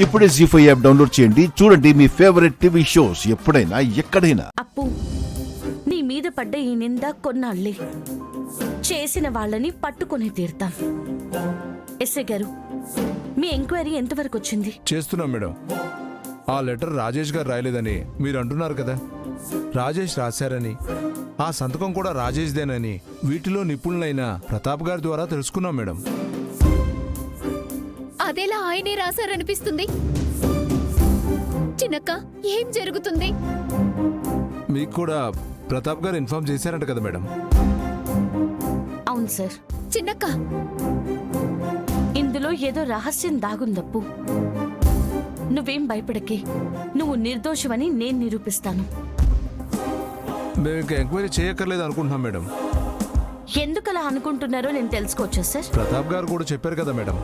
ఇప్పుడే జీ5 app download చేయండి. చూడండి మీ ఫేవరెట్ టీవీ షోస్ ఎప్పుడైనా ఎక్కడైనా. అప్పు, నీ మీద పడ్డ ఈ నింద కొన్నాళ్లే. చేసిన వాళ్ళని పట్టుకుని తీరుతాం. ఎస్ఐ గారు, మీ ఎంక్వైరీ ఎంతవరకు వచ్చింది? చేస్తున్నాం మేడం. ఆ లెటర్ రాజేష్ గారు రాయలేదని మీరు అంటున్నారు కదా. రాజేష్ రాశారని, ఆ సంతకం కూడా రాజేష్దేనని వీటిలో నిపుణులైన ప్రతాప్ గారి ద్వారా తెలుసుకున్నాం మేడం. అదేలా ఆయనే రాశారనిపిస్తుంది. చిన్నక్క, ఏం జరుగుతుంది? మీకు కూడా ప్రతాప్ గారు ఇన్ఫార్మ్ చేశారంట కదా మేడం. అవును సార్. చిన్నక్క, ఇందులో ఏదో రహస్యం దాగుందప్పు. నువ్వేం భయపడకే. నువ్వు నిర్దోషమని నేను నిరూపిస్తాను. మేము ఇంకా ఎంక్వైరీ చేయక్కర్లేదు అనుకుంటున్నాం మేడం. ఎందుకలా అనుకుంటున్నారో నేను తెలుసుకోవచ్చా సార్? ప్రతాప్ గారు కూడా చెప్పారు కదా మేడం,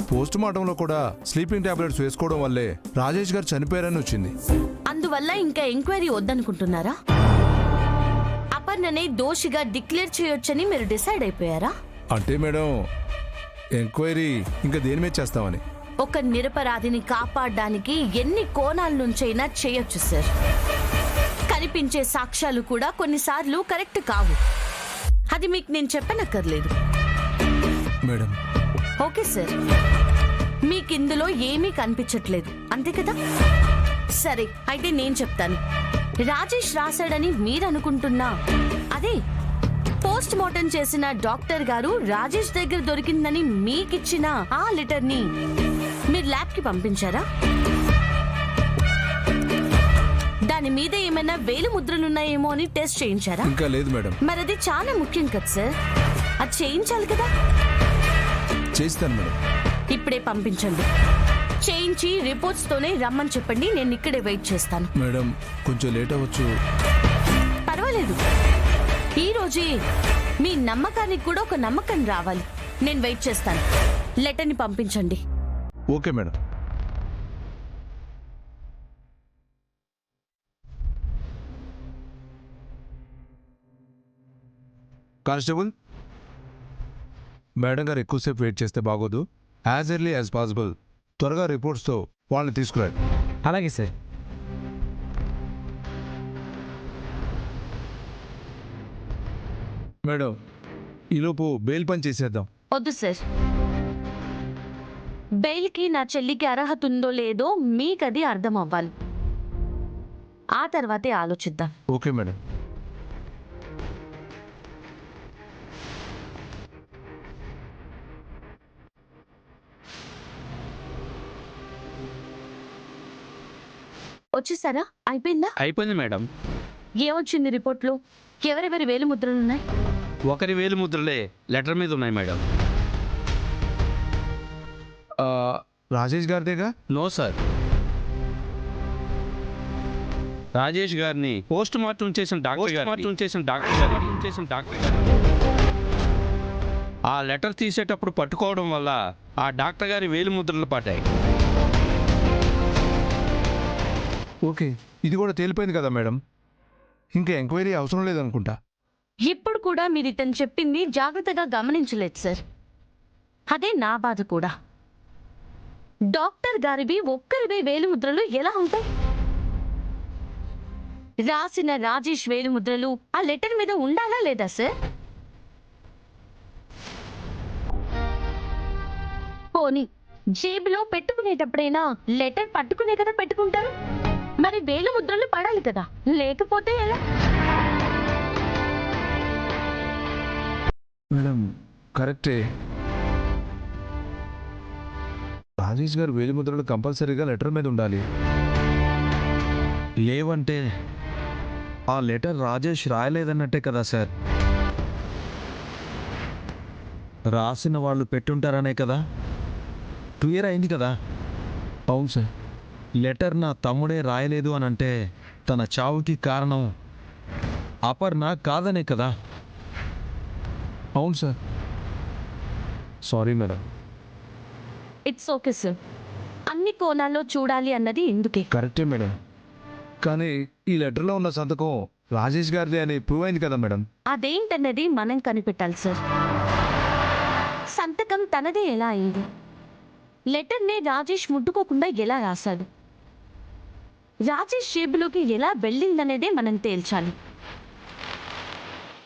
పోస్ట్ మార్టంలో కూడా స్లీపింగ్ టాబ్లెట్స్ వేసుకోవడం వల్లే రాజేష్ గారు చనిపోయారని వచ్చింది. అందువల్ల ఇంకా ఎంక్వైరీ వద్దనుకుంటున్నారా? అపర్ణనే దోషిగా డిక్లేర్ చేయొచ్చని మీరు డిసైడ్ అయిపోయారా? అంటే మేడం, ఎంక్వైరీ ఇంకా దేని మీద చేస్తామని. ఒక నిరపరాధిని కాపాడడానికి ఎన్ని కోణాల నుంచైనా చేయొచ్చు సార్. కనిపించే సాక్ష్యాలు కూడా కొన్నిసార్లు కరెక్ట్ కావు. అది మీకు నేను చెప్పనక్కర్లేదు. మేడం, ఓకే సార్, మీకు ఇందులో ఏమీ కనిపించట్లేదు అంతే కదా? సరే, అయితే నేను చెప్తాను. రాజేష్ రాశాడని మీరు అనుకుంటున్నా అదే పోస్ట్ మార్టం చేసిన డాక్టర్ గారు రాజేష్ దగ్గర దొరికిందని మీకిచ్చిన ఆ లెటర్ ని మీరు ల్యాబ్ కి పంపించారా? దాని మీద ఏమైనా వేలు ముద్రలున్నాయేమో అని టెస్ట్ చేయించారా? ఇంకా లేదు మేడం. మరి అది చాలా ముఖ్యం కదా సార్, అది చేయించాలి కదా. చేస్తాను మేడం. ఇప్పుడే పంపించండి. చేయించి రిపోర్ట్స్ తోనే రమ్మని చెప్పండి. నేను ఇక్కడే వెయిట్ చేస్తాను. మేడం, కొంచెం లేట్ అవ్వచ్చు. పర్వాలేదు, ఈ రోజే మీ నమ్మకానికి కూడా ఒక నమ్మకం రావాలి. నేను వెయిట్ చేస్తాను. లెటర్ని పంపించండి. Okay madam. కానిస్టేబుల్, మేడం గారు ఎక్కువసేపు వెయిట్ చేస్తే బాగోదు. యాజ్ ఎర్లీ యాజ్ పాసిబుల్ త్వరగా రిపోర్ట్స్తో వాళ్ళని తీసుకురండి. అలాగే సార్. మేడం, ఈలోపు బెయిల్ పని చేసేద్దాం. వద్దు సార్. బెయిల్కి నా చెల్లికి అర్హత ఉందో లేదో మీకది అర్థం అవ్వాలి. ఆ తర్వాతే ఆలోచిద్దాం. Okay madam. వచ్చేసారా? అయిపోయిందా? అయిపోయింది మేడం. ఏమొచ్చింది రిపోర్ట్లో? ఎవరెవరి వేలు ముద్రలున్నాయి? ఒకరి వేలు ముద్రలే లెటర్ మీద ఉన్నాయి మేడం. రాజేష్ గారిదేగా? No sir. రాజేష్ గారిని పోస్ట్ మార్టం చేసిన డాక్టర్ గారు ఆ లెటర్ తీసేటప్పుడు పట్టుకోవడం వల్ల ఆ డాక్టర్ గారి వేలు ముద్రలు పడ్డాయి. ఓకే, ఇది కూడా తేలిపోయింది కదా మేడం. ఇంకా ఎంక్వైరీ అవసరం లేదనుకుంటా. ఇప్పుడు కూడా మీరు ఇతను చెప్పింది జాగ్రత్తగా గమనించలేదు సార్. అదే నా బాధ కూడా. డాక్టర్ గారివి ఒక్కరివే వేలు ముద్రలు ఎలా ఉంటాయి? రాసిన రాజేష్ వేలు ముద్రలు ఆ లెటర్ మీద ఉండాలా లేదా సార్? పోనీ జేబులో పెట్టుకునేటప్పుడైనా లెటర్ పట్టుకునే కదా పెట్టుకుంటారు. మరి వేలు ముద్రలు పడాలి కదా, లేకపోతే ఎలా? మేడం, కరెక్టే. రాజేష్ గారు వేలి ముద్రలు కంపల్సరీగా లెటర్ మీద ఉండాలి. లేవంటే ఆ లెటర్ రాజేష్ రాయలేదన్నట్టే కదా సార్. రాసిన వాళ్ళు పెట్టుంటారనే కదా క్లియర్ అయింది కదా. అవును సార్. లెటర్ నా తమ్ముడే రాయలేదు అని అంటే తన చావుకి కారణం అపర్ణ కాదనే కదా. అవును sir. Sorry madam. It's okay sir. అన్ని కోణాల్లో చూడాలి అన్నది ఎందుకే. కరెక్టే మేడం, కానీ ఈ లెటర్లో ఉన్న సంతకం రాజేష్ గారిదే అని ప్రూవ్ అయింది కదా మేడం. అదేంటన్నది మనం కనిపెట్టాలి సార్. సంతకం తనదే ఎలా అయింది? లెటర్ని రాజేష్ ముట్టుకోకుండా ఎలా రాశాడు? రాజేష్ జేబులోకి ఎలా వెళ్ళిందనేదే మనం తేల్చాలి.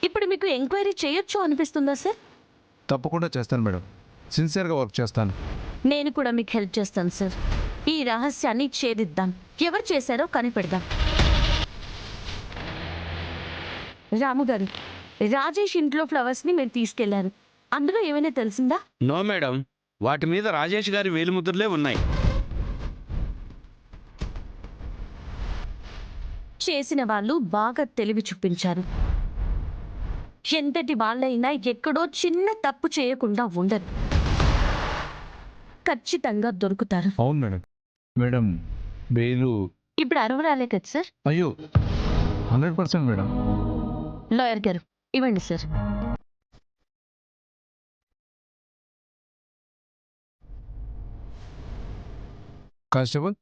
ఇప్పుడు మీకు ఎంక్వైరీ చేయొచ్చు అనిపిస్తుందా సార్? తప్పకుండా చేస్తాను మేడం, సిన్సియర్గా వర్క్ చేస్తాను. నేను కూడా మీకు హెల్ప్ చేస్తాను సార్. ఈ రహస్యాన్ని ఛేదిద్దాం, ఎవరు చేశారో కనిపెడదాం. రాము గారు, రాజేష్ ఇంట్లో ఫ్లవర్స్ని మీరు తీసుకెళ్లారు, అందులో ఏమైనా తెలిసిందా? నో మేడం, వాటి మీద రాజేష్ గారి వేలిముద్రలే ఉన్నాయి. చేసిన వాళ్ళు బాగా తెలివి చూపించారు. ఎంతటి వాళ్ళైనా ఎక్కడో చిన్న తప్పు చేయకుండా ఉండరు, ఖచ్చితంగా దొరుకుతారు. అవును మేడం. మేడం వేలు ఇప్పుడు అరవరాలే కదా సార్? అయ్యో 100% మేడం. లాయర్ గారు ఇవ్వండి సార్. కానిస్టేబుల్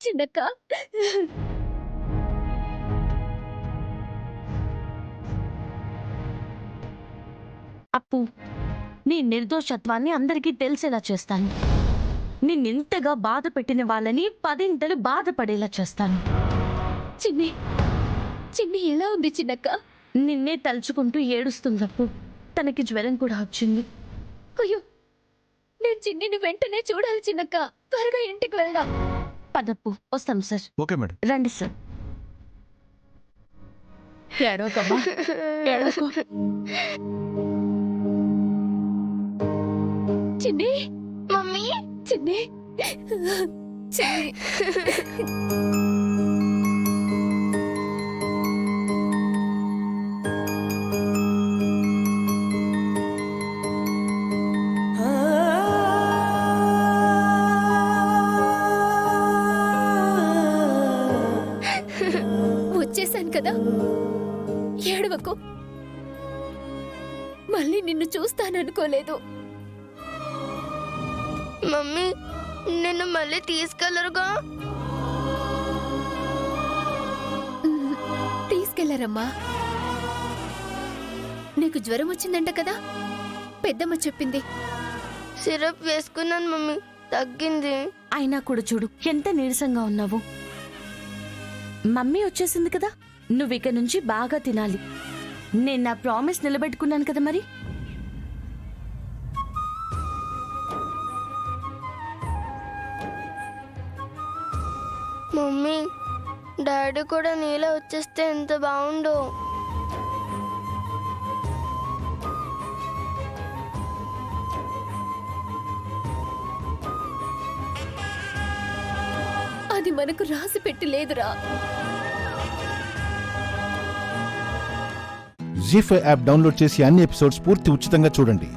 చిన్నక్క, అప్పు, నీ నిర్దోషత్వాన్ని అందరికీ తెలిసేలా చేస్తాను. నిన్నెంతగా బాధ పెట్టిన వాళ్ళని 10 బాధపడేలా చేస్తాను. చిన్ని చిన్ని ఎలా ఉంది చిన్నక్క? నిన్నే తలుచుకుంటూ ఏడుస్తుంది అప్పు. తనకి జ్వరం కూడా వచ్చింది. అయ్యో, నేను చిన్నిని వెంటనే చూడాలి చిన్నక్క. త్వరగా ఇంటికి వెళ్దాం. పదప్పు, వస్తాం సార్. Okay madam. రండి సార్. ఏడవకమ్మా, ఏడవకు. చిన్ని, మమ్మీ, చిన్ని, చిన్ని. వచ్చేసాను కదా, ఏడవకు. మళ్ళీ నిన్ను చూస్తాననుకోలేదు. మమ్మీ, నిన్ను మళ్ళీ తీసుకెళ్లరుగా? తీసుకెళ్లారమ్మా. నీకు జ్వరం వచ్చిందంట కదా, పెద్దమ్మ చెప్పింది. సిరప్ వేసుకున్నాను మమ్మీ, తగ్గింది. అయినా కూడా చూడు ఎంత నీరసంగా ఉన్నావు. మమ్మీ వచ్చేసింది కదా, నువ్వు ఇక నుంచి బాగా తినాలి. నేను నా ప్రామిస్ నిలబెట్టుకున్నాను కదా మరి. మమ్మీ, డాడీ కూడా నీలా వచ్చేస్తే ఎంత బాగుండో. అది మనకు రాసి పెట్టి లేదురా. జీ5 యాప్ డౌన్లోడ్ చేసి అన్ని ఎపిసోడ్స్ పూర్తి ఉచితంగా చూడండి.